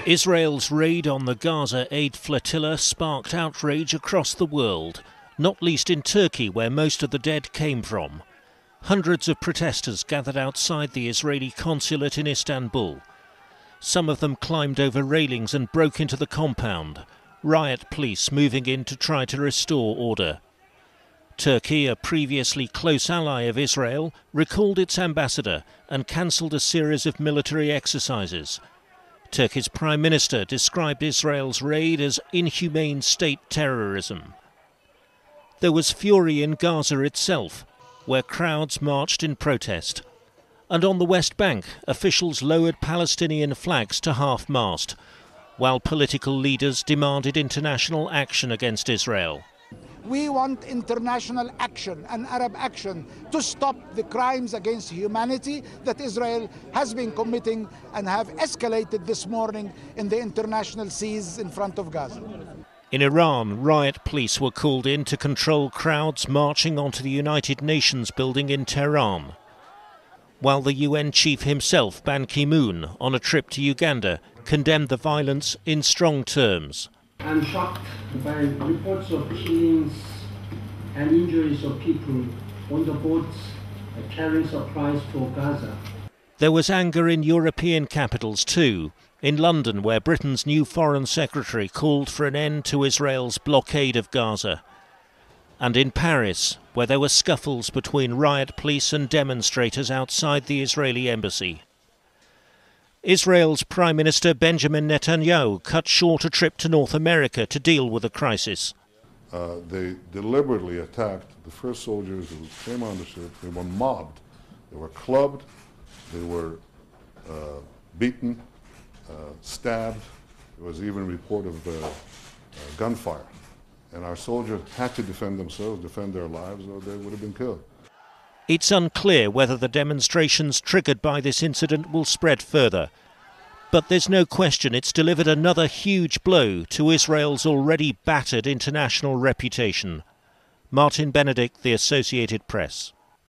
Israel's raid on the Gaza aid flotilla sparked outrage across the world, not least in Turkey, where most of the dead came from. Hundreds of protesters gathered outside the Israeli consulate in Istanbul. Some of them climbed over railings and broke into the compound, riot police moving in to try to restore order. Turkey, a previously close ally of Israel, recalled its ambassador and cancelled a series of military exercises. Turkey's Prime Minister described Israel's raid as inhumane state terrorism. There was fury in Gaza itself, where crowds marched in protest. And on the West Bank, officials lowered Palestinian flags to half-mast, while political leaders demanded international action against Israel. We want international action and Arab action to stop the crimes against humanity that Israel has been committing and have escalated this morning in the international seas in front of Gaza. In Iran, riot police were called in to control crowds marching onto the United Nations building in Tehran, while the UN chief himself, Ban Ki-moon, on a trip to Uganda, condemned the violence in strong terms. I'm shocked by reports of killings and injuries of people on the boats carrying supplies for Gaza. There was anger in European capitals too. In London, where Britain's new Foreign Secretary called for an end to Israel's blockade of Gaza. And in Paris, where there were scuffles between riot police and demonstrators outside the Israeli embassy. Israel's Prime Minister Benjamin Netanyahu cut short a trip to North America to deal with the crisis. They deliberately attacked the first soldiers who came on the ship. They were mobbed, they were clubbed, they were beaten, stabbed. There was even a report of gunfire. And our soldiers had to defend themselves, defend their lives, or they would have been killed. It's unclear whether the demonstrations triggered by this incident will spread further. But there's no question it's delivered another huge blow to Israel's already battered international reputation. Martin Benedict, The Associated Press.